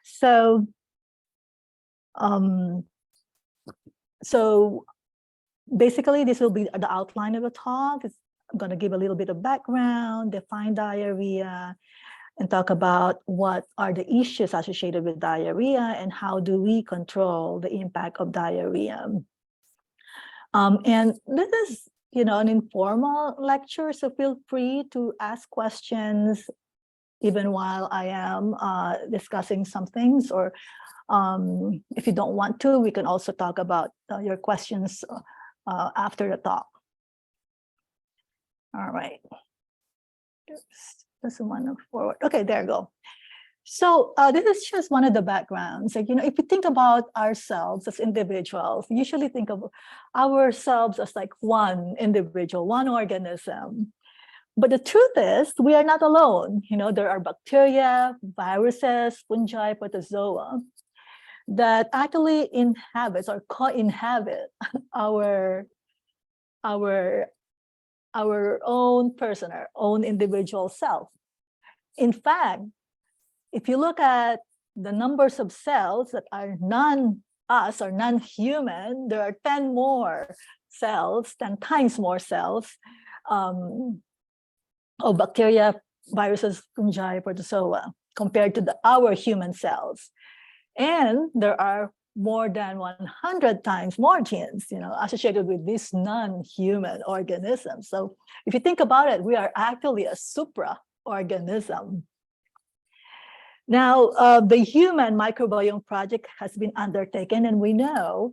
So, so basically, this will be the outline of the talk. I'm going to give a little bit of background, define diarrhea, and talk about what are the issues associated with diarrhea and how do we control the impact of diarrhea. And this is, an informal lecture, so feel free to ask questions even while I am discussing some things, or if you don't want to, we can also talk about your questions after the talk. All right. Oops, doesn't want to forward. Okay, there you go. So this is just one of the backgrounds. Like, if you think about ourselves as individuals, we usually think of ourselves as like one individual, one organism. But the truth is, we are not alone. There are bacteria, viruses, fungi, protozoa that actually inhabit or co-inhabit our own person, our own individual self. In fact, if you look at the numbers of cells that are non-us or non-human, there are 10 more cells, 10 times more cells of bacteria, viruses, fungi, protozoa compared to our human cells. And there are more than 100 times more genes, associated with these non-human organisms. So if you think about it, we are actually a supra-organism. Now, the Human Microbiome Project has been undertaken, and we know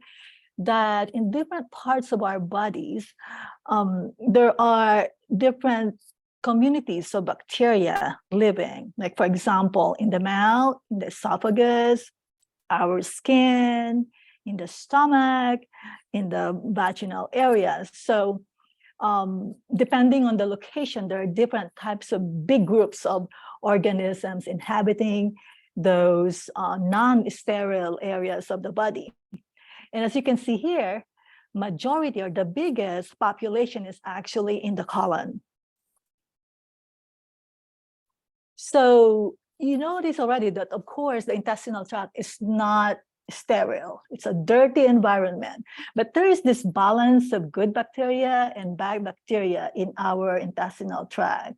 that in different parts of our bodies, there are different communities of bacteria living. Like, for example, in the mouth, in the esophagus, our skin, in the stomach, in the vaginal areas. So depending on the location, there are different types of big groups of organisms inhabiting those non-sterile areas of the body. And as you can see here, majority or the biggest population is actually in the colon. So you notice already that, of course, the intestinal tract is not sterile. It's a dirty environment, but there is this balance of good bacteria and bad bacteria in our intestinal tract.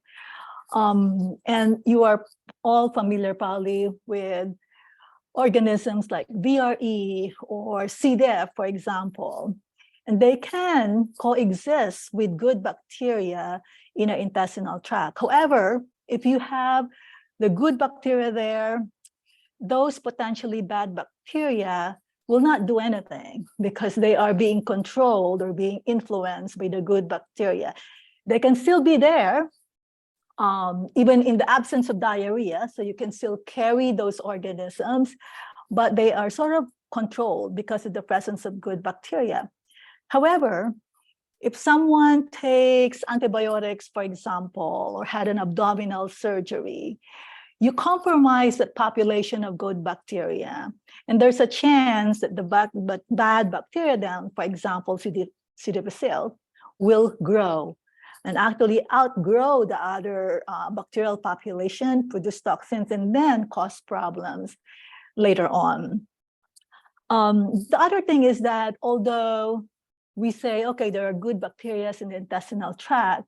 And you are all familiar probably with organisms like VRE or C. diff, for example, and they can coexist with good bacteria in an intestinal tract. However, if you have the good bacteria there, those potentially bad bacteria will not do anything because they are being controlled or being influenced by the good bacteria. They can still be there, even in the absence of diarrhea, so you can still carry those organisms, but they are sort of controlled because of the presence of good bacteria. However, if someone takes antibiotics, for example, or had an abdominal surgery, you compromise that population of good bacteria. And there's a chance that the bad bacteria then, for example, C. difficile, will grow and actually outgrow the other bacterial population, produce toxins, and then cause problems later on. The other thing is that although we say, okay, there are good bacteria in the intestinal tract,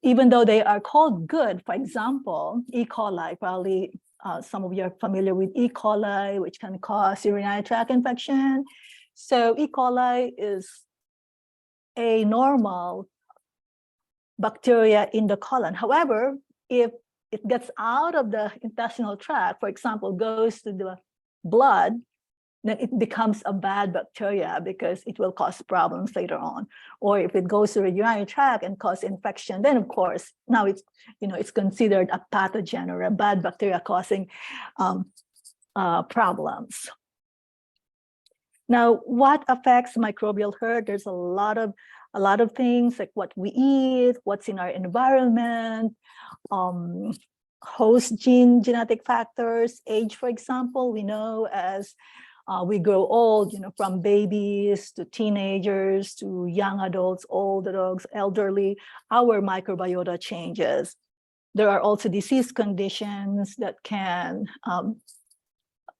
even though they are called good, for example, E. coli, probably some of you are familiar with E. coli, which can cause urinary tract infection. So E. coli is a normal bacteria in the colon. However, if it gets out of the intestinal tract, for example, goes to the blood, then it becomes a bad bacteria because it will cause problems later on. Or if it goes to the urinary tract and cause infection, then of course, now it's considered a pathogen or a bad bacteria causing problems. Now, what affects microbial health? There's a lot of things like what we eat, what's in our environment, host genetic factors, age, for example. We know as we grow old, from babies to teenagers to young adults, old adults, elderly, our microbiota changes. There are also disease conditions that can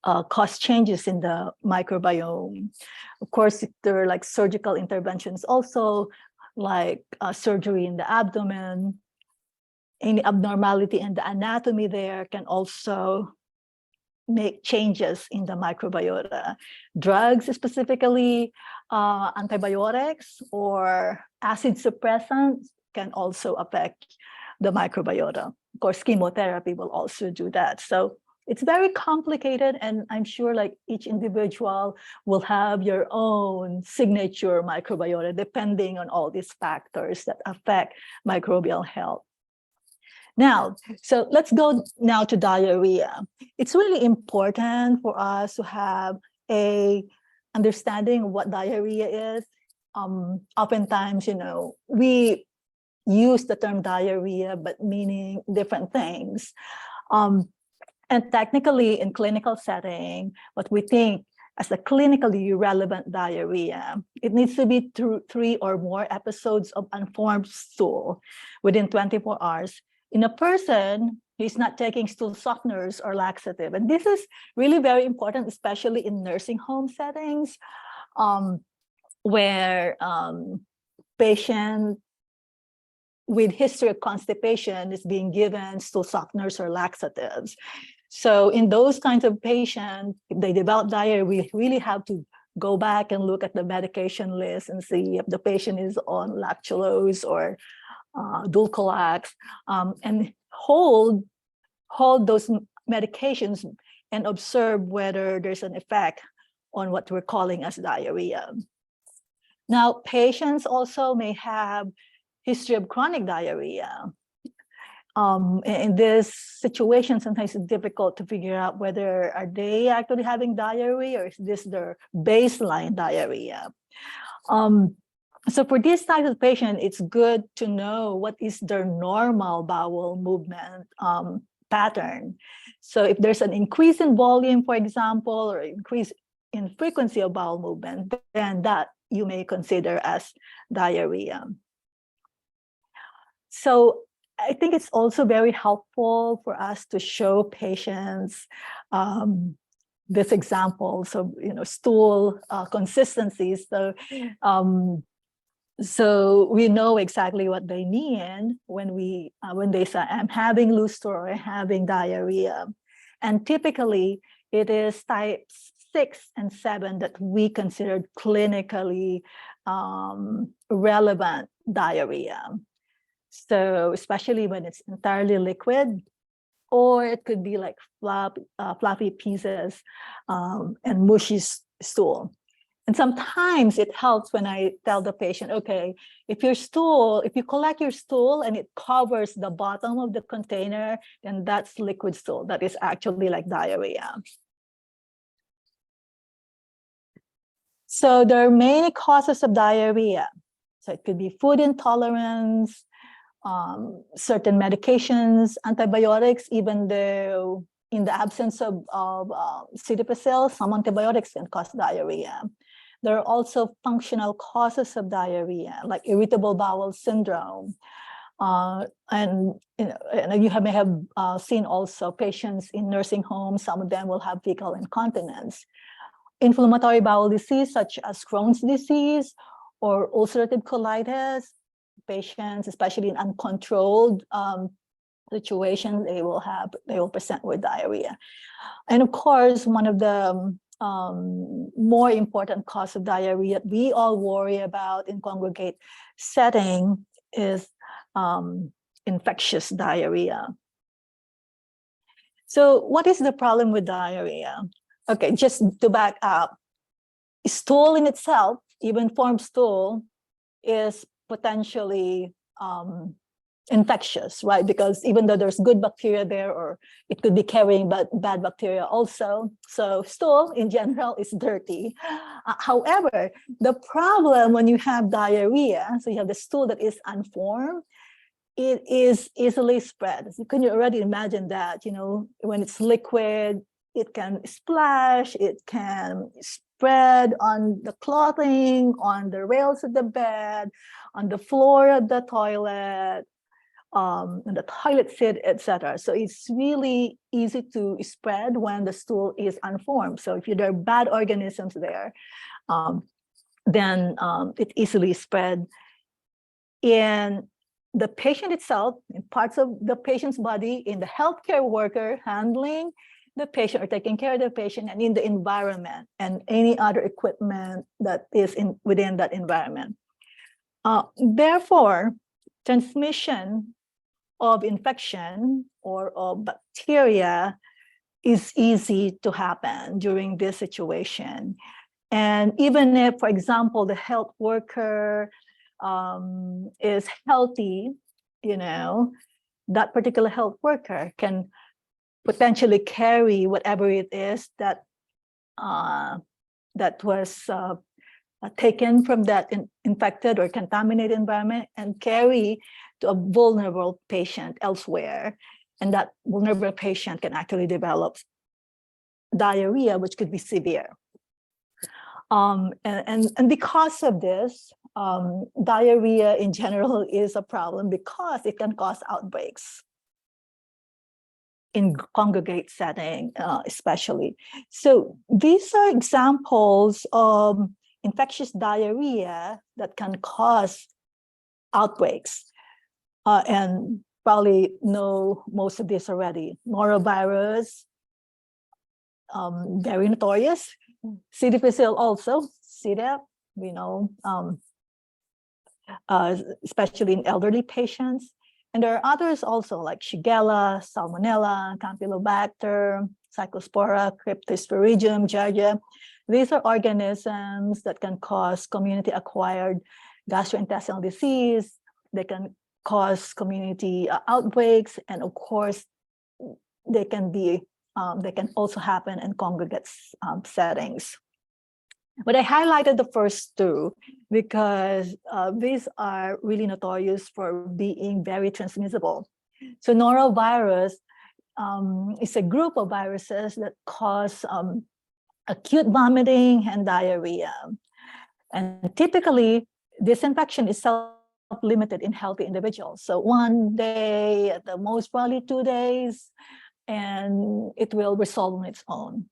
cause changes in the microbiome. Of course, there are like surgical interventions also, like surgery in the abdomen. Any abnormality in the anatomy there can also make changes in the microbiota. Drugs, specifically antibiotics or acid suppressants, can also affect the microbiota. Of course, chemotherapy will also do that. So it's very complicated, and I'm sure like each individual will have your own signature microbiota depending on all these factors that affect microbial health. Now, so let's go now to diarrhea. It's really important for us to have a understanding of what diarrhea is. Oftentimes, we use the term diarrhea, but meaning different things. And technically, in clinical setting, what we think as a clinically relevant diarrhea, it needs to be 3 or more episodes of unformed stool within 24 hours in a person who is not taking stool softeners or laxative. And this is really very important, especially in nursing home settings, where patient with history of constipation is being given stool softeners or laxatives. So in those kinds of patients, if they develop diarrhea, we really have to go back and look at the medication list and see if the patient is on lactulose or Dulcolax, and hold those medications and observe whether there's an effect on what we're calling as diarrhea. Now, patients also may have history of chronic diarrhea. In this situation, sometimes it's difficult to figure out whether are they actually having diarrhea or is this their baseline diarrhea. So for this type of patient, it's good to know what is their normal bowel movement pattern. So if there's an increase in volume, for example, or increase in frequency of bowel movement, then that you may consider as diarrhea. So I think it's also very helpful for us to show patients this example. So, stool consistencies. So we know exactly what they mean when they say, I'm having loose stool or having diarrhea. And typically, it is types 6 and 7 that we considered clinically relevant diarrhea. So especially when it's entirely liquid, or it could be like fluffy pieces and mushy stool. And sometimes it helps when I tell the patient, okay, if you collect your stool and it covers the bottom of the container, then that's liquid stool. That is actually like diarrhea. So there are many causes of diarrhea. So it could be food intolerance, certain medications, antibiotics, even though in the absence of C. difficile, some antibiotics can cause diarrhea. There are also functional causes of diarrhea, like irritable bowel syndrome. And you may have seen also patients in nursing homes, some of them will have fecal incontinence. Inflammatory bowel disease, such as Crohn's disease or ulcerative colitis, patients, especially in uncontrolled situations, they will present with diarrhea. And of course, one of the more important cause of diarrhea we all worry about in congregate setting is infectious diarrhea. So what is the problem with diarrhea? Okay, just to back up, stool in itself, even formed stool, is potentially infectious, right? Because even though there's good bacteria there, or it could be carrying bad bacteria also. So stool in general is dirty. However, the problem when you have diarrhea, so you have the stool that is unformed, it is easily spread. So can you already imagine that, when it's liquid, it can splash, it can spread on the clothing, on the rails of the bed, on the floor of the toilet, on the toilet seat, etc. So it's really easy to spread when the stool is unformed. So if there are bad organisms there, then it easily spread. In the patient itself, in parts of the patient's body, in the healthcare worker handling the patient or taking care of the patient, and in the environment and any other equipment that is within that environment. Therefore, transmission of infection or of bacteria is easy to happen during this situation. And even if, for example, the health worker is healthy, that particular health worker can potentially carry whatever it is that was taken from that infected or contaminated environment and carry to a vulnerable patient elsewhere. And that vulnerable patient can actually develop diarrhea, which could be severe. And because of this, diarrhea in general is a problem because it can cause outbreaks in congregate setting, especially. So these are examples of infectious diarrhea that can cause outbreaks. And probably know most of this already. Norovirus, very notorious. C. difficile also, C. diff, we know, especially in elderly patients. And there are others also like Shigella, Salmonella, Campylobacter, Cyclospora, Cryptosporidium, Giardia. These are organisms that can cause community-acquired gastrointestinal disease. They can cause community outbreaks, and of course, they can also happen in congregate settings. But I highlighted the first two because these are really notorious for being very transmissible. So norovirus is a group of viruses that cause acute vomiting and diarrhea. And typically, this infection is self-limited in healthy individuals. So one day, at the most probably 2 days, and it will resolve on its own.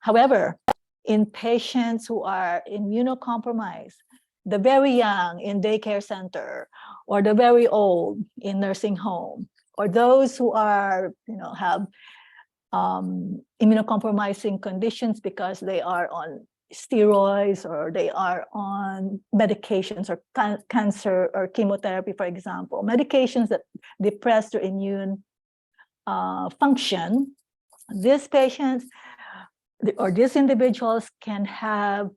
However, in patients who are immunocompromised, the very young in daycare center, or the very old in nursing home, or those who are, have immunocompromising conditions because they are on steroids or they are on medications or cancer or chemotherapy, for example, medications that depress their immune function, these patients or these individuals can have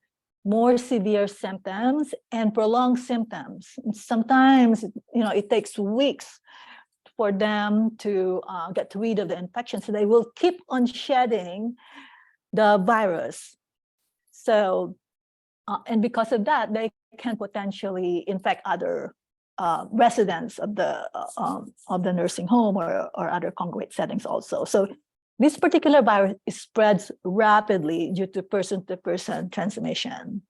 more severe symptoms and prolonged symptoms. Sometimes, it takes weeks for them to get rid of the infection. So they will keep on shedding the virus. So, and because of that, they can potentially infect other residents of the nursing home or other congregate settings also. So this particular virus spreads rapidly due to person-to-person transmission.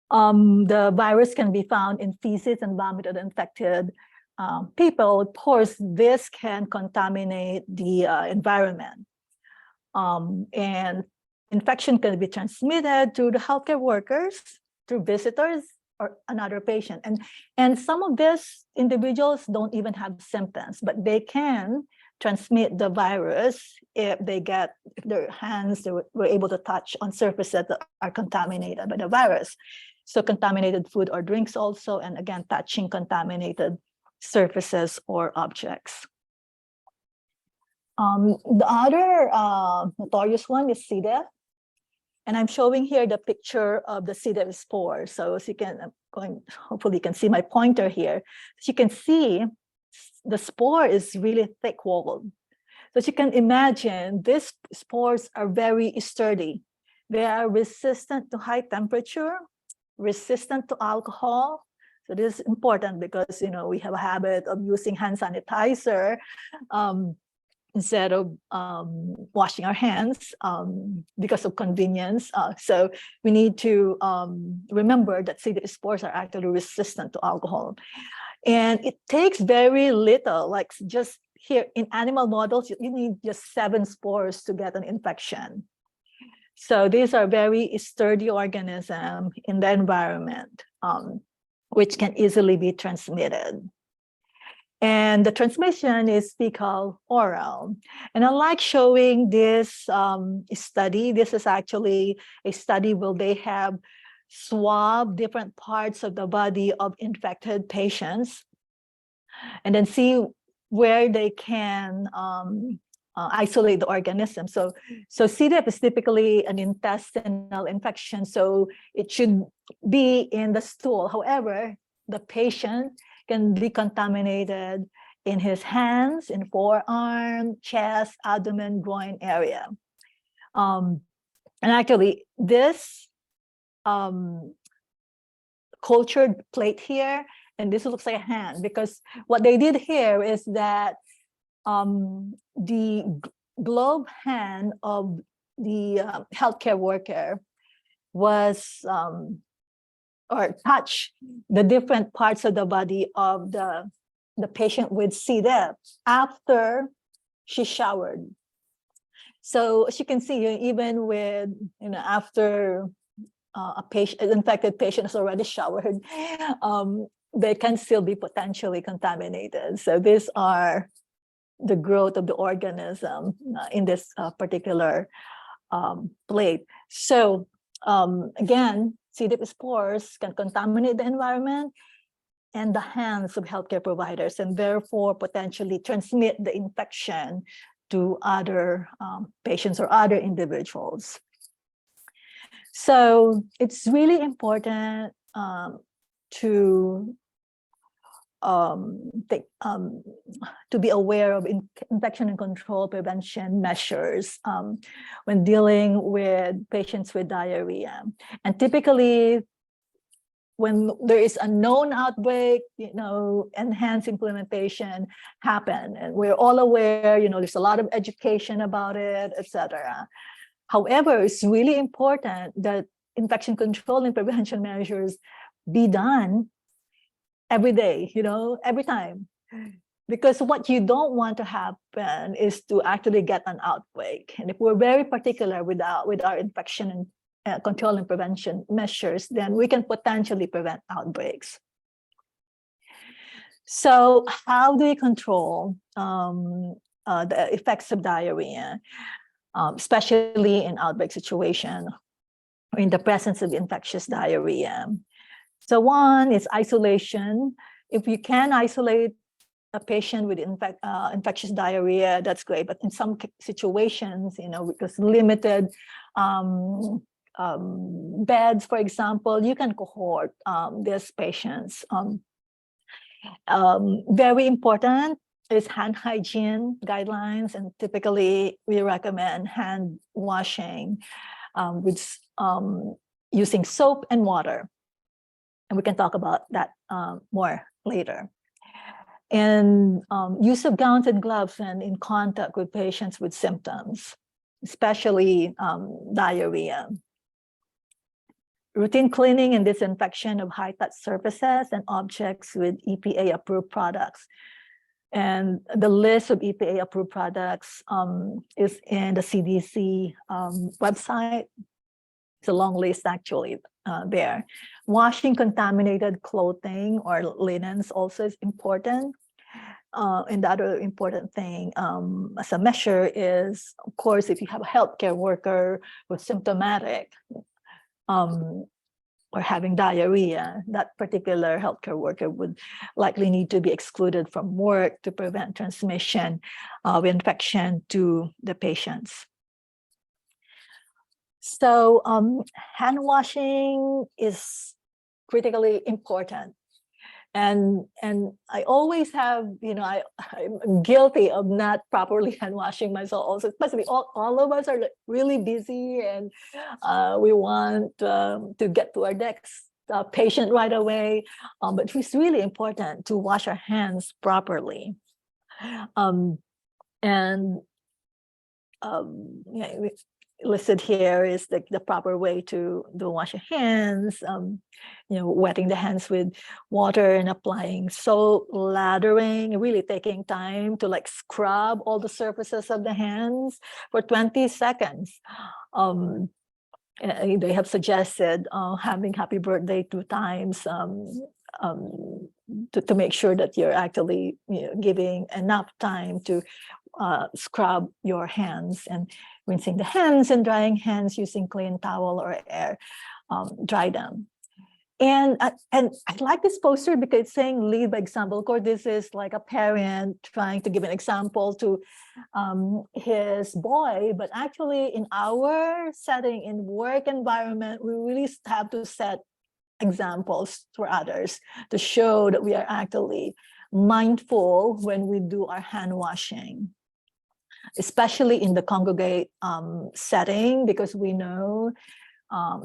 The virus can be found in feces and vomit of infected people. Of course, this can contaminate the environment. And infection can be transmitted to the healthcare workers, through visitors, or another patient. And some of these individuals don't even have symptoms, but they can transmit the virus if their hands were able to touch on surfaces that are contaminated by the virus. So contaminated food or drinks also, and again, touching contaminated surfaces or objects. The other notorious one is C. diff. And I'm showing here the picture of the C. diff spore. So as you can, hopefully you can see my pointer here. As you can see, the spore is really thick-walled. So as you can imagine, these spores are very sturdy. They are resistant to high temperature, resistant to alcohol. So this is important because, we have a habit of using hand sanitizer instead of washing our hands because of convenience. So we need to remember that C. diff spores are actually resistant to alcohol. And it takes very little, like just here in animal models, you need just 7 spores to get an infection. So these are very sturdy organisms in the environment, which can easily be transmitted. And the transmission is fecal oral. And I like showing this study. This is actually a study where they have swabbed different parts of the body of infected patients and then see where they can isolate the organism. So C. diff is typically an intestinal infection, so it should be in the stool. However, the patient can be contaminated in his hands, in forearm, chest, abdomen, groin area. And actually, this cultured plate here, and this looks like a hand, because what they did here is that the glove hand of the healthcare worker was or touch the different parts of the body of the patient with C. diff after she showered. So as you can see, even with, after an infected patient has already showered, they can still be potentially contaminated. So these are the growth of the organism in this particular plate. So again, C. diff spores can contaminate the environment and the hands of healthcare providers, and therefore potentially transmit the infection to other patients or other individuals. So it's really important to be aware of infection and control prevention measures when dealing with patients with diarrhea. And typically, when there is a known outbreak, enhanced implementation happen, and we're all aware. There's a lot of education about it, etc. However, it's really important that infection control and prevention measures be done every day, every time. Because what you don't want to happen is to actually get an outbreak. And if we're very particular with our infection and control and prevention measures, then we can potentially prevent outbreaks. So how do we control the effects of diarrhea, especially in outbreak situation or in the presence of infectious diarrhea? So one is isolation. If you can isolate a patient with infectious diarrhea, that's great. But in some situations, because limited beds, for example, you can cohort these patients. Very important is hand hygiene guidelines, and typically we recommend hand washing with using soap and water. And we can talk about that more later. And use of gowns and gloves and in contact with patients with symptoms, especially diarrhea. Routine cleaning and disinfection of high-touch surfaces and objects with EPA-approved products. And the list of EPA-approved products is in the CDC website. It's a long list, actually, there. Washing contaminated clothing or linens also is important. And the other important thing as a measure is, of course, if you have a healthcare worker who's symptomatic or having diarrhea, that particular healthcare worker would likely need to be excluded from work to prevent transmission of infection to the patients. So hand washing is critically important. And I always have, I'm guilty of not properly hand washing myself also, especially all of us are really busy, and we want to get to our next patient right away. But it's really important to wash our hands properly. listed here is the proper way to wash your hands, wetting the hands with water and applying soap, lathering, really taking time to like scrub all the surfaces of the hands for 20 seconds. They have suggested having happy birthday 2 times to make sure that you're actually giving enough time to scrub your hands, and rinsing the hands and drying hands using clean towel or air dry them. And I like this poster because it's saying lead by example. Of course, this is like a parent trying to give an example to his boy, but actually in our setting, in work environment, we really have to set examples for others to show that we are actually mindful when we do our hand washing, especially in the congregate setting, because we know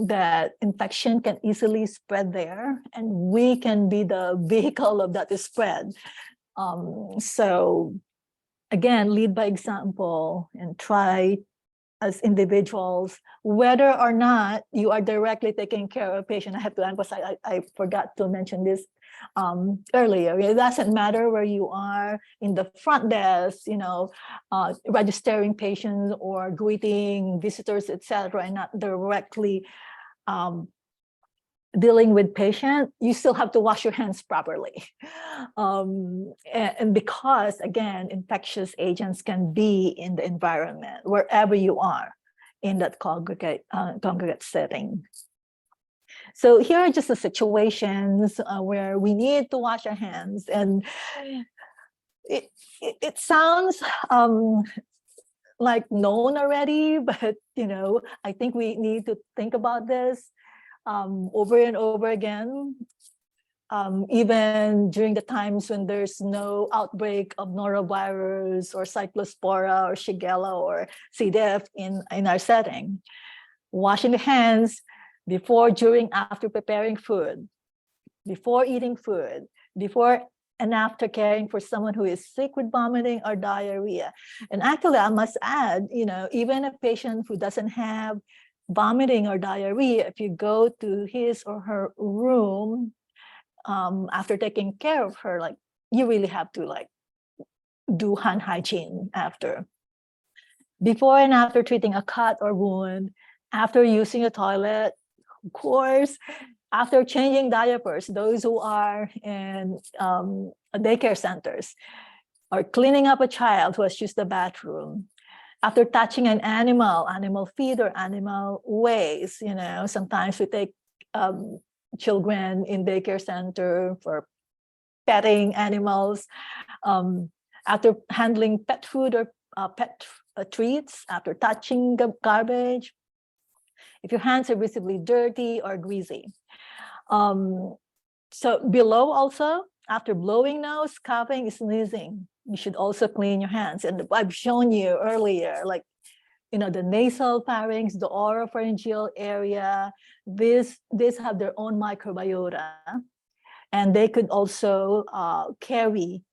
that infection can easily spread there, and we can be the vehicle of that spread. So again, lead by example and try as individuals, whether or not you are directly taking care of a patient. I have to emphasize, I forgot to mention this earlier. It doesn't matter where you are in the front desk, registering patients or greeting visitors, etc., and not directly dealing with patient, you still have to wash your hands properly. And because, again, infectious agents can be in the environment wherever you are in that congregate setting. So here are just the situations where we need to wash our hands, and it sounds like known already, but I think we need to think about this over and over again, even during the times when there's no outbreak of norovirus or cyclospora or Shigella or C. diff in our setting. Washing the hands before, during, after preparing food, before eating food, before and after caring for someone who is sick with vomiting or diarrhea. And actually, I must add, even a patient who doesn't have vomiting or diarrhea, if you go to his or her room after taking care of her, like, you really have to do hand hygiene after. Before and after treating a cut or wound, after using a toilet, of course, after changing diapers, those who are in daycare centers, or cleaning up a child who has used the bathroom, after touching an animal feed or animal waste. Sometimes we take children in daycare center for petting animals, after handling pet food or pet treats, after touching garbage, if your hands are visibly dirty or greasy. So below also, after blowing nose, coughing, sneezing, you should also clean your hands. And I've shown you earlier, the nasal pharynx, the oropharyngeal area, these have their own microbiota, and they could also carry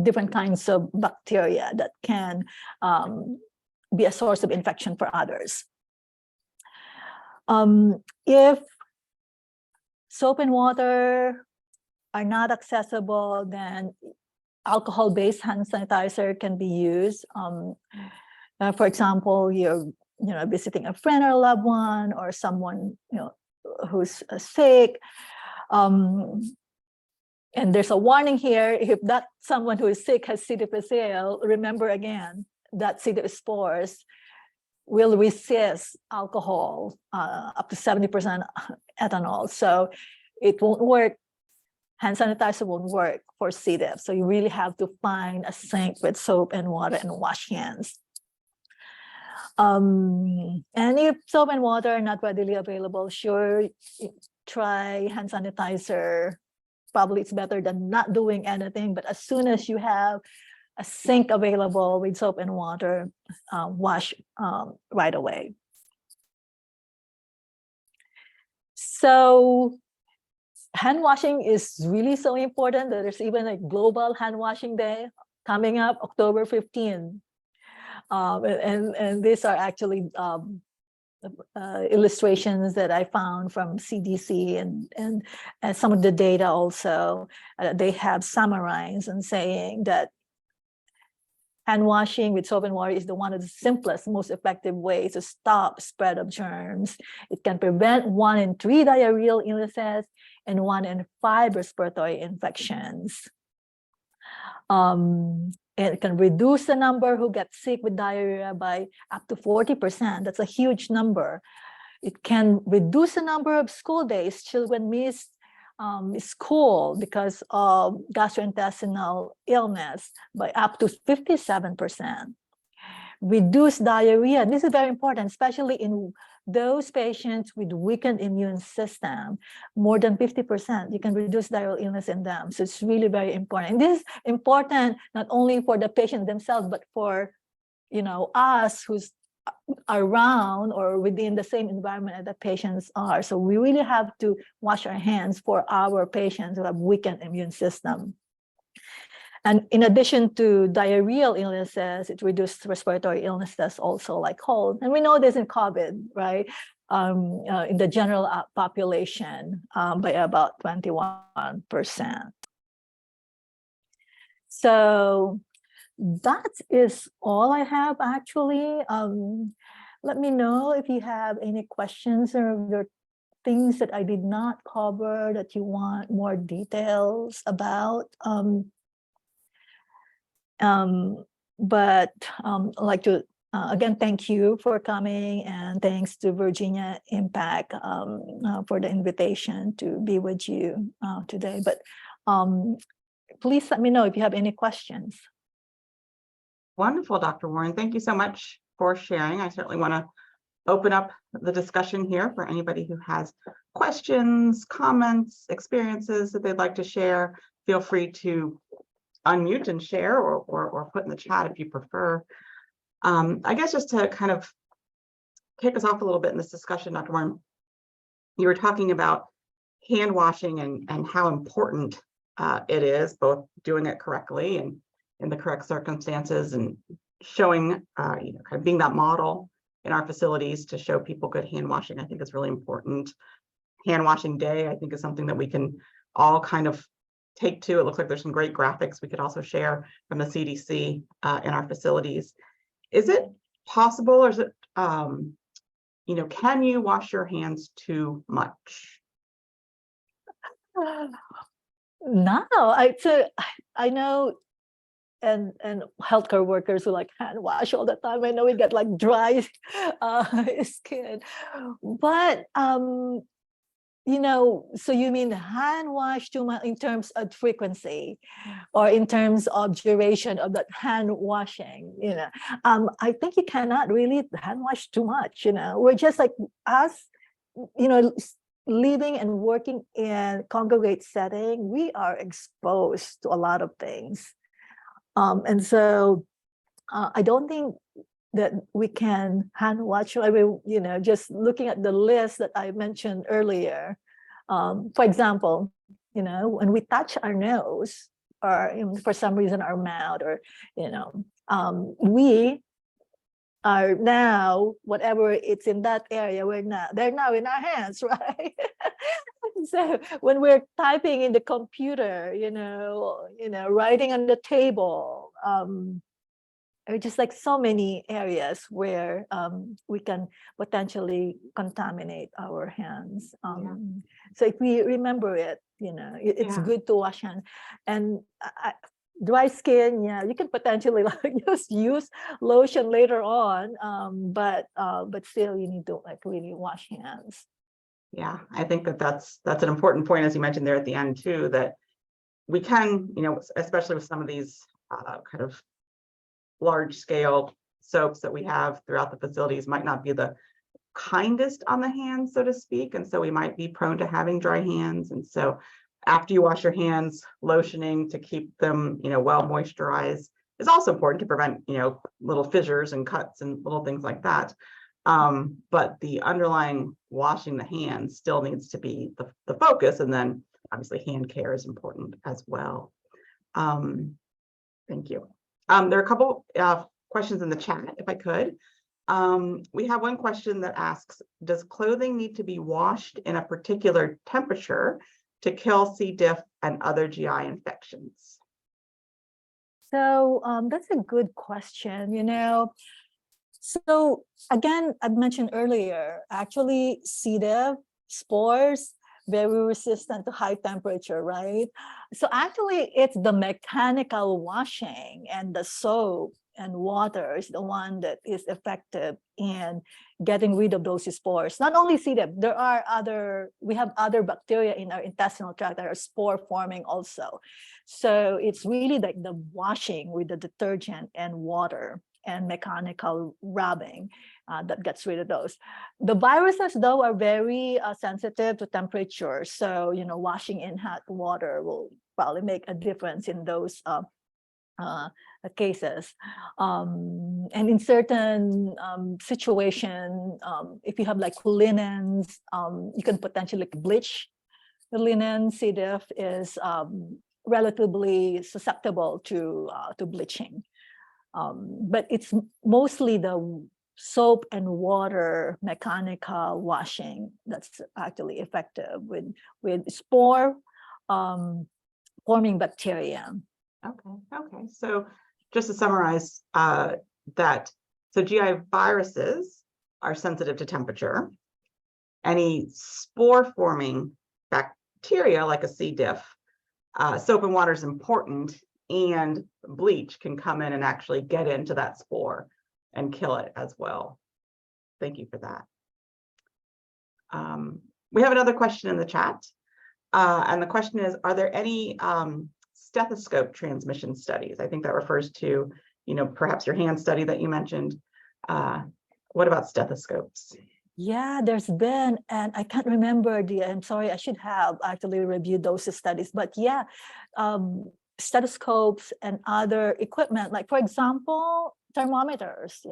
different kinds of bacteria that can be a source of infection for others. If soap and water are not accessible, then alcohol-based hand sanitizer can be used. For example, you're visiting a friend or a loved one, or someone who's sick, and there's a warning here: if that someone who is sick has C. difficile, remember again that C. diff spores will resist alcohol up to 70% ethanol, so it won't work. Hand sanitizer won't work for C. diff. So you really have to find a sink with soap and water and wash hands. And if soap and water are not readily available, sure, try hand sanitizer. Probably it's better than not doing anything, but as soon as you have a sink available with soap and water, wash right away. So hand washing is really so important that there's even a global hand washing day coming up October 15. And these are actually illustrations that I found from CDC and some of the data also. They have summarized and saying that hand washing with soap and water is one of the simplest, most effective ways to stop spread of germs. It can prevent 1 in 3 diarrheal illnesses and 1 in 5 respiratory infections. It can reduce the number who get sick with diarrhea by up to 40%. That's a huge number. It can reduce the number of school days children miss school because of gastrointestinal illness by up to 57%. Reduce diarrhea. This is very important, especially in those patients with weakened immune system, more than 50%. You can reduce diarrheal illness in them. So it's really very important. And this is important not only for the patient themselves, but for us who's around or within the same environment that the patients are. So we really have to wash our hands for our patients who have weakened immune system. And in addition to diarrheal illnesses, it reduced respiratory illnesses also like cold. And we know this in COVID, right? In the general population by about 21%. So that is all I have actually. Let me know if you have any questions or there are things that I did not cover that you want more details about. But I'd like to again thank you for coming, and thanks to Virginia Impact for the invitation to be with you today. But please let me know if you have any questions. Wonderful, Dr. Warren. Thank you so much for sharing. I certainly want to open up the discussion here for anybody who has questions, comments, experiences that they'd like to share. Feel free to unmute and share or put in the chat if you prefer. I guess just to kind of kick us off a little bit in this discussion, Dr. Warren, you were talking about hand washing and how important it is, both doing it correctly and in the correct circumstances, and showing, kind of being that model in our facilities to show people good hand washing. I think is really important. Hand washing day, I think, is something that we can all kind of take to. It looks like there's some great graphics we could also share from the CDC in our facilities. Is it possible, or is it, can you wash your hands too much? No, I know, and healthcare workers who like hand wash all the time. I know we get like dry skin, but so you mean hand wash too much in terms of frequency or in terms of duration of that hand washing? I think you cannot really hand wash too much. We're just like us, living and working in congregate setting, we are exposed to a lot of things. And so I don't think that we can hand wash. I mean, just looking at the list that I mentioned earlier, for example, when we touch our nose or for some reason our mouth, or, we are now, whatever it's in that area, they're now in our hands, right? So when we're typing in the computer, writing on the table, there are just like so many areas where we can potentially contaminate our hands. So if we remember it, it's good to wash hands. And dry skin, you can potentially just use lotion later on, but still you need to really wash hands. Yeah, I think that's an important point, as you mentioned there at the end too, that we can, especially with some of these kind of large scale soaps that we have throughout the facilities, might not be the kindest on the hands, so to speak. And so we might be prone to having dry hands. And so after you wash your hands, lotioning to keep them, well moisturized is also important to prevent, little fissures and cuts and little things like that. But the underlying washing the hands still needs to be the focus. And then obviously hand care is important as well. Thank you. There are a couple questions in the chat, if I could. We have one question that asks, does clothing need to be washed in a particular temperature to kill C. diff and other GI infections? So that's a good question, So again, I mentioned earlier, actually C. diff spores, very resistant to high temperature, right? So actually it's the mechanical washing and the soap and water is the one that is effective in getting rid of those spores. Not only C. diff, we have other bacteria in our intestinal tract that are spore forming also. So it's really like the washing with the detergent and water and mechanical rubbing that gets rid of those. The viruses, though, are very sensitive to temperature. So, washing in hot water will probably make a difference in those cases. And in certain situation, if you have like linens, you can potentially bleach the linen. C. diff is relatively susceptible to bleaching. But it's mostly the soap and water mechanical washing that's actually effective with spore forming bacteria. Okay. So just to summarize so GI viruses are sensitive to temperature. Any spore forming bacteria like a C. diff, soap and water is important, and bleach can come in and actually get into that spore and kill it as well. Thank you for that. We have another question in the chat. And the question is, are there any stethoscope transmission studies? I think that refers to, perhaps your hand study that you mentioned. What about stethoscopes? Yeah, there's been, and I can't remember I'm sorry, I should have actually reviewed those studies, but yeah, stethoscopes and other equipment, like for example, thermometers,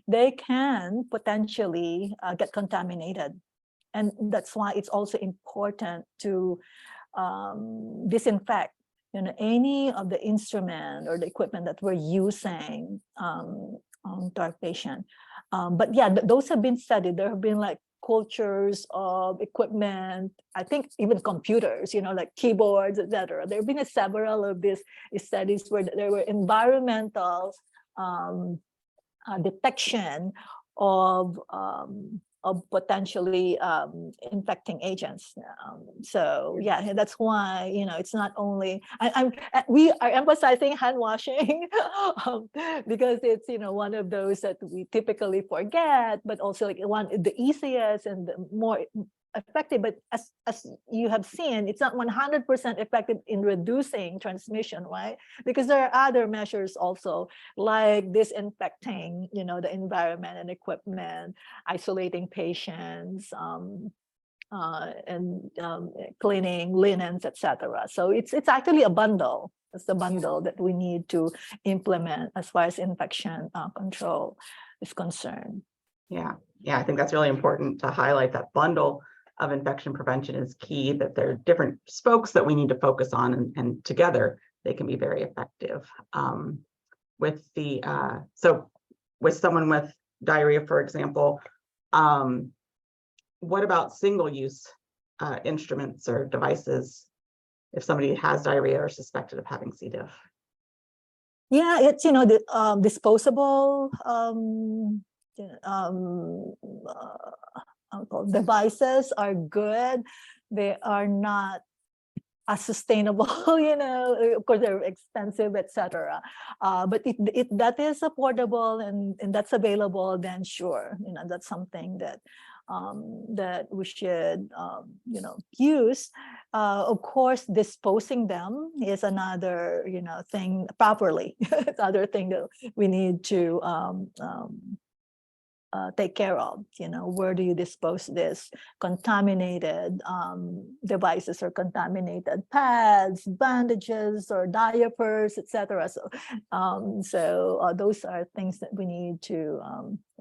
they can potentially get contaminated. And that's why it's also important to disinfect, any of the instrument or the equipment that we're using to our patient. But yeah, those have been studied. There have been like cultures of equipment, I think even computers, like keyboards, etc. There have been several of these studies where there were environmental detection of potentially infecting agents. So yeah, that's why it's not only we are emphasizing hand washing because it's one of those that we typically forget, but also like the easiest and the more effective. But as you have seen, it's not 100% effective in reducing transmission, right? Because there are other measures also, like disinfecting, the environment and equipment, isolating patients, and cleaning linens, etc. So it's actually a bundle. It's the bundle that we need to implement as far as infection control is concerned. Yeah, I think that's really important to highlight. That bundle of infection prevention is key, that there are different spokes that we need to focus on, and together they can be very effective. With someone with diarrhea, for example, what about single-use instruments or devices if somebody has diarrhea or suspected of having C. diff? Yeah, it's the disposable devices are good. They are not as sustainable, of course they're expensive, etc. But if that is affordable and that's available, then sure, that's something that that we should use. Of course, disposing them is another thing properly. It's another thing that we need to take care of. Where do you dispose this contaminated devices or contaminated pads, bandages, or diapers, etc. So those are things that we need to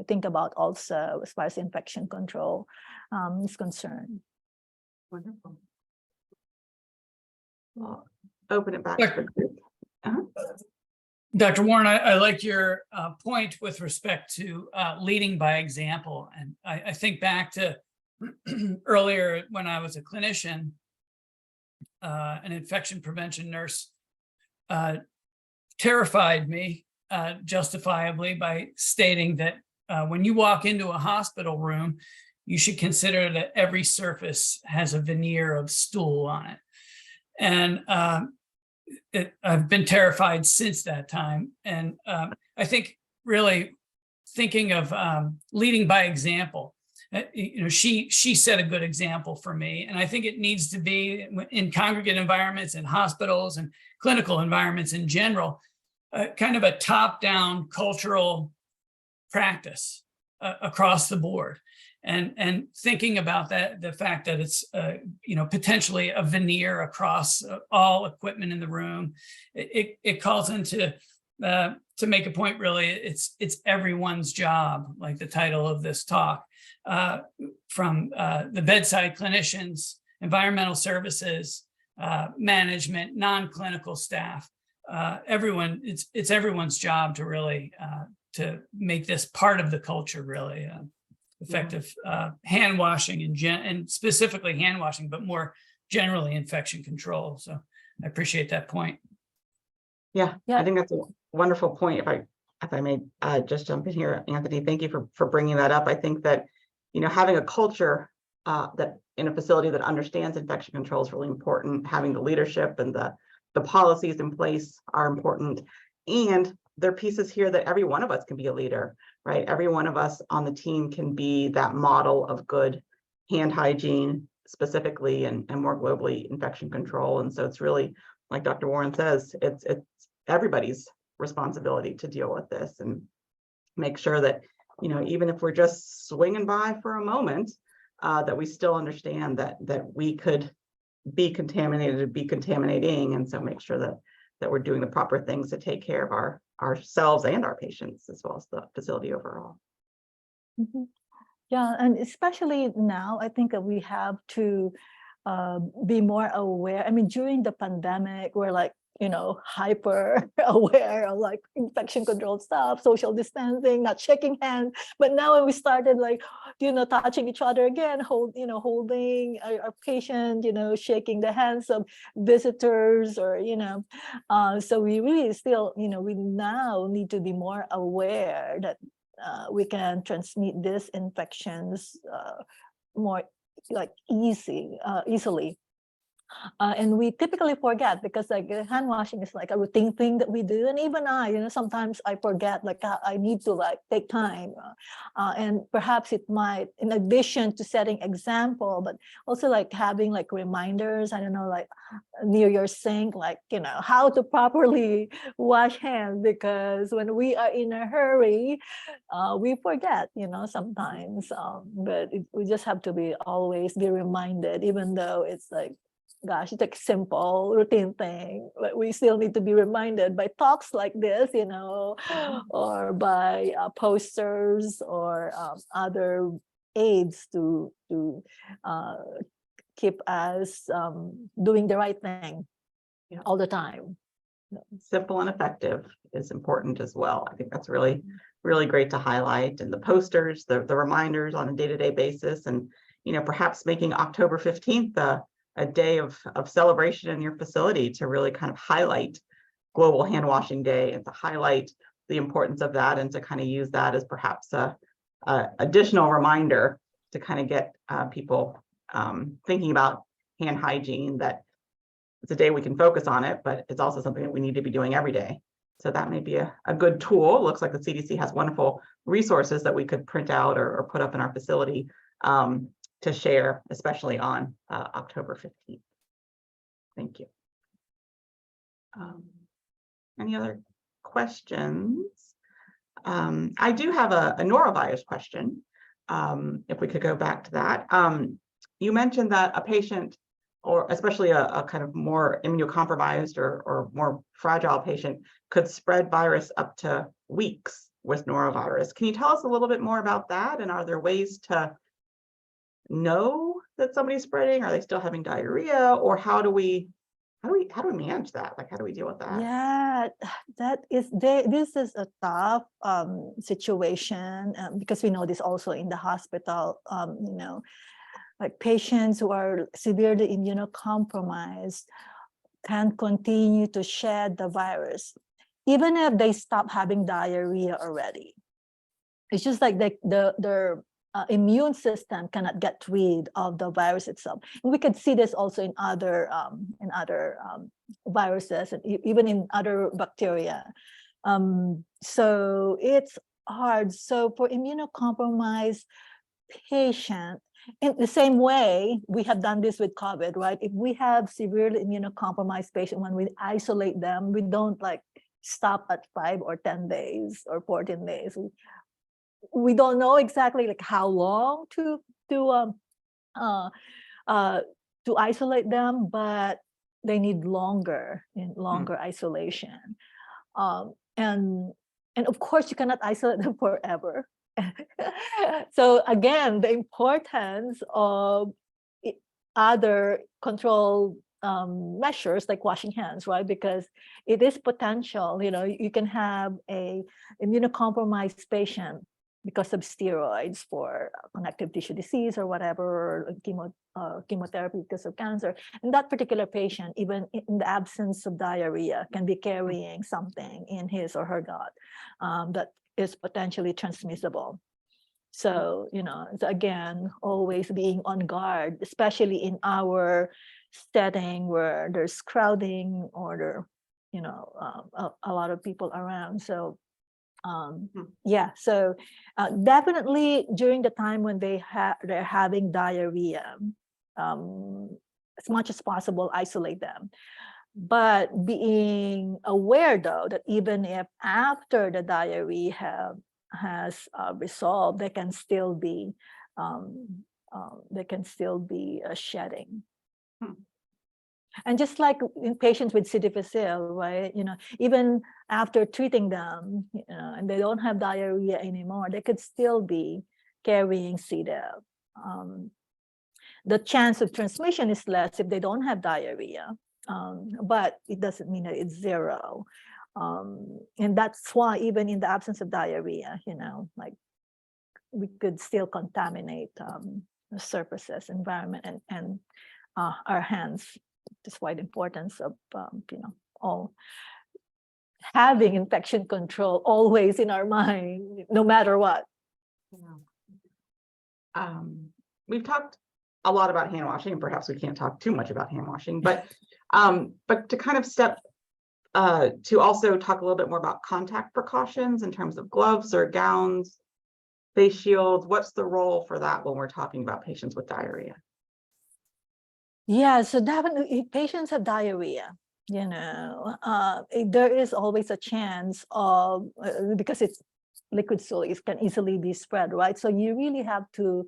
think about also as far as infection control is concerned. Wonderful. Well, open it back to the group. Dr. Warren, I like your point with respect to leading by example. And I think back to earlier when I was a clinician, an infection prevention nurse terrified me justifiably by stating that when you walk into a hospital room, you should consider that every surface has a veneer of stool on it. And I've been terrified since that time. And I think really thinking of leading by example, she set a good example for me. And I think it needs to be in congregate environments and hospitals and clinical environments in general, kind of a top-down cultural practice across the board. And thinking about that, the fact that it's potentially a veneer across all equipment in the room, it calls into to make a point. Really, it's everyone's job, like the title of this talk, from the bedside clinicians, environmental services, management, non-clinical staff, everyone. It's everyone's job to really to make this part of the culture really. Effective hand washing and specifically hand washing, but more generally infection control. So I appreciate that point. Yeah, I think that's a wonderful point. If I may just jump in here, Anthony, thank you for bringing that up. I think that having a culture that in a facility that understands infection control is really important. Having the leadership and the policies in place are important, and there are pieces here that every one of us can be a leader, right? Every one of us on the team can be that model of good hand hygiene, specifically, and more globally, infection control. And so it's really, like Dr. Warren says, it's everybody's responsibility to deal with this and make sure that, even if we're just swinging by for a moment, that we still understand that we could be contaminated, be contaminating, and so make sure that we're doing the proper things to take care of ourselves and our patients, as well as the facility overall. Mm-hmm. Yeah, and especially now, I think that we have to be more aware. I mean, during the pandemic, we're like, hyper aware of like infection control stuff, social distancing, not shaking hands. But now when we started like, touching each other again, holding our patient, shaking the hands of visitors, or, so we really still, we now need to be more aware that we can transmit these infections more like easily. And we typically forget, because like hand washing is like a routine thing that we do. And even I, sometimes I forget, like I need to like take time. And perhaps it might, in addition to setting example, but also like having like reminders, I don't know, like near your sink, like, how to properly wash hands, because when we are in a hurry, we forget, sometimes. But we just have to always be reminded, even though it's like, gosh, it's like simple routine thing, but we still need to be reminded by talks like this, or by posters or other aids to keep us doing the right thing all the time. Simple and effective is important as well. I think that's really, really great to highlight. And the posters, the reminders on a day-to-day basis, and perhaps making October 15th a day of celebration in your facility to really kind of highlight Global Hand Washing Day, and to highlight the importance of that, and to kind of use that as perhaps a additional reminder to kind of get people thinking about hand hygiene, that it's a day we can focus on it, but it's also something that we need to be doing every day. So that may be a good tool. It looks like the CDC has wonderful resources that we could print out or put up in our facility to share, especially on October 15th. Thank you. Any other questions? I do have a norovirus question, if we could go back to that. You mentioned that a patient, or especially a kind of more immunocompromised or more fragile patient, could spread virus up to weeks with norovirus. Can you tell us a little bit more about that? And are there ways to know that somebody's spreading? Are they still having diarrhea? Or how do we how do we manage that? Like, how do we deal with that? Yeah, this is a tough situation because we know this also in the hospital, like patients who are severely immunocompromised can continue to shed the virus, even if they stop having diarrhea already. It's just like their immune system cannot get rid of the virus itself. And we could see this also in other viruses and even in other bacteria. So it's hard. So for immunocompromised patient, in the same way, we have done this with COVID, right? If we have severely immunocompromised patient, when we isolate them, we don't like stop at 5 or 10 days or 14 days. We don't know exactly like how long to isolate them, but they need longer isolation. And of course you cannot isolate them forever. So again, the importance of other control measures like washing hands, right? Because it is potential, you can have a immunocompromised patient because of steroids for connective tissue disease or whatever, or chemotherapy because of cancer. And that particular patient, even in the absence of diarrhea, can be carrying something in his or her gut that is potentially transmissible. So, so again, always being on guard, especially in our setting where there's crowding or there, a lot of people around. So yeah, so definitely during the time when they're having diarrhea, as much as possible, isolate them. But being aware though that even if after the diarrhea has resolved, they can still be shedding. And just like in patients with C. difficile, right? Even after treating them, and they don't have diarrhea anymore, they could still be carrying C. diff. The chance of transmission is less if they don't have diarrhea, but it doesn't mean that it's zero. And that's why even in the absence of diarrhea, like we could still contaminate the surfaces, environment, and our hands. That's why the importance of all having infection control always in our mind, no matter what. Yeah. We've talked a lot about hand washing, and perhaps we can't talk too much about hand washing, but to kind of step to also talk a little bit more about contact precautions in terms of gloves or gowns, face shields. What's the role for that when we're talking about patients with diarrhea? Yeah, so definitely if patients have diarrhea, there is always a chance of, because it's liquid stool, it can easily be spread, right? So you really have to,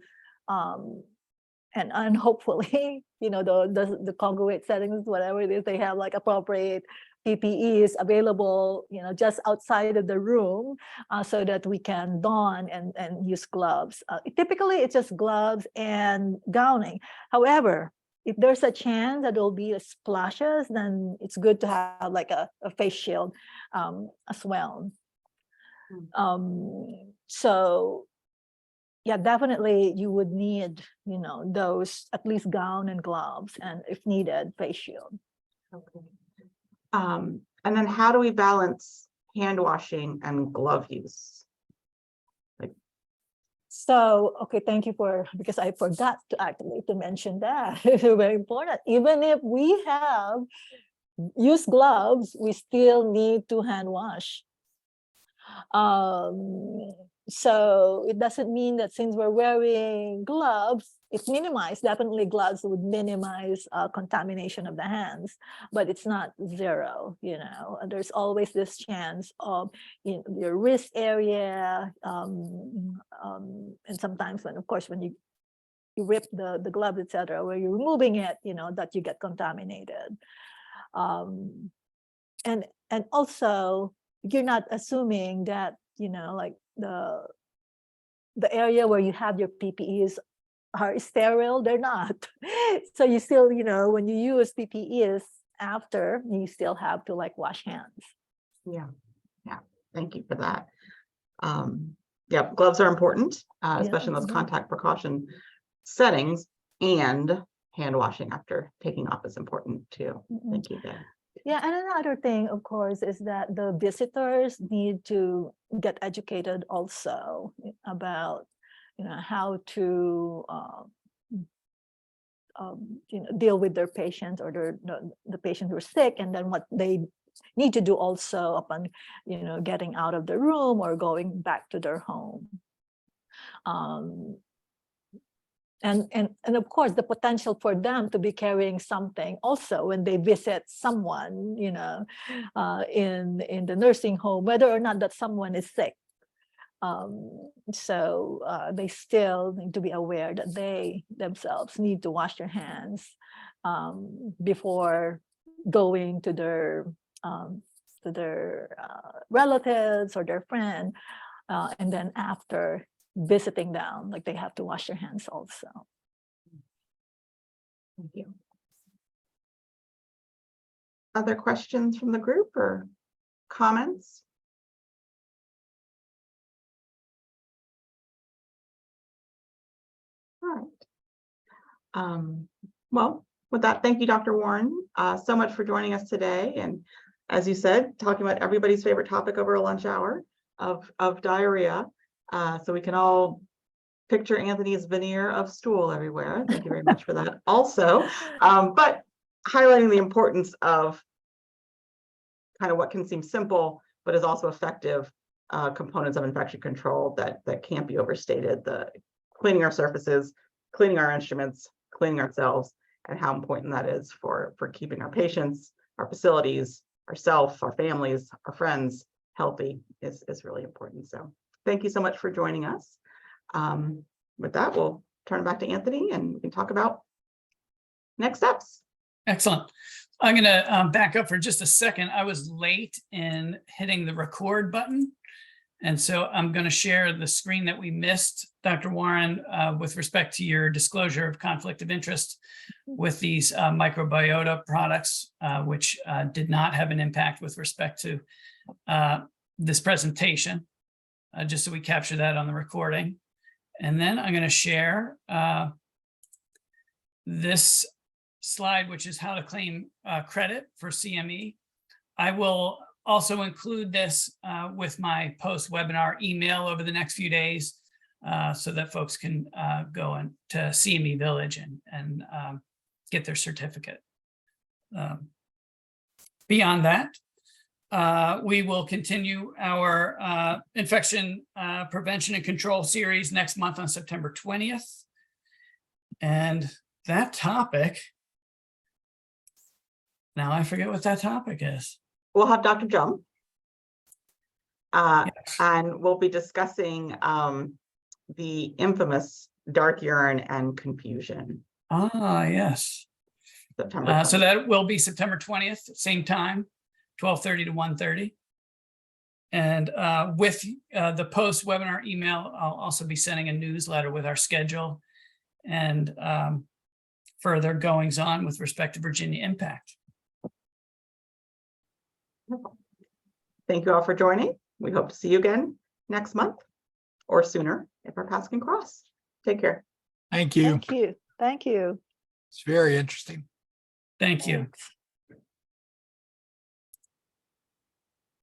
and hopefully, the congregate settings, whatever it is, they have like appropriate PPEs available, just outside of the room, so that we can don and use gloves. Typically, it's just gloves and gowning. However, if there's a chance that there'll be splashes, then it's good to have like a face shield as well. So yeah, definitely you would need, those at least gown and gloves, and if needed, face shield. Okay. And then how do we balance hand washing and glove use? So, okay, thank you because I forgot to mention that. It's very important. Even if we have used gloves, we still need to hand wash. So it doesn't mean that since we're wearing gloves, it's minimized. Definitely gloves would minimize contamination of the hands, but it's not zero, There's always this chance of your wrist area, and sometimes when you rip the glove, etc., where you're removing it, that you get contaminated. And also you're not assuming that, like the area where you have your PPEs are sterile. They're not. So you still, when you use PPEs, after, you still have to like wash hands. Yeah, yeah. Thank you for that. Yeah, gloves are important, especially in those contact precaution settings, and hand washing after taking off is important too. Thank you, Deb. Yeah, and another thing, of course, is that the visitors need to get educated also about, how to, deal with their patients or the patient who are sick, and then what they need to do also upon, getting out of the room or going back to their home. And of course, the potential for them to be carrying something also when they visit someone, in the nursing home, whether or not that someone is sick. So they still need to be aware that they themselves need to wash their hands before going to their relatives or their friend, and then after visiting them, like they have to wash their hands also. Thank you. Other questions from the group or comments? All right. Well, with that, thank you, Dr. Warren, so much for joining us today. And as you said, talking about everybody's favorite topic over a lunch hour of diarrhea. So we can all picture Anthony's veneer of stool everywhere. Thank you very much for that also. But highlighting the importance of kind of what can seem simple, but is also effective components of infection control that can't be overstated. The cleaning our surfaces, cleaning our instruments, cleaning ourselves, and how important that is for keeping our patients, our facilities, ourselves, our families, our friends healthy is really important. So thank you so much for joining us. With that, we'll turn it back to Anthony and we can talk about next steps. Excellent. I'm going to back up for just a second. I was late in hitting the record button. And so I'm going to share the screen that we missed, Dr. Warren, with respect to your disclosure of conflict of interest with these microbiota products, which did not have an impact with respect to this presentation, just so we capture that on the recording. And then I'm going to share this slide, which is how to claim credit for CME. I will also include this with my post-webinar email over the next few days so that folks can go to CME Village and get their certificate. Beyond that, we will continue our infection prevention and control series next month on September 20th. And that topic, now I forget what that topic is. We'll have Dr. Jump, Yes. and we'll be discussing the infamous dark urine and confusion. Ah, yes. September. So that will be September 20th, same time, 12:30 to 1:30. And with the post-webinar email, I'll also be sending a newsletter with our schedule and further goings on with respect to Virginia Impact. Thank you all for joining. We hope to see you again next month or sooner if our paths can cross. Take care. Thank you. Thank you. Thank you. It's very interesting. Thank you. Thanks.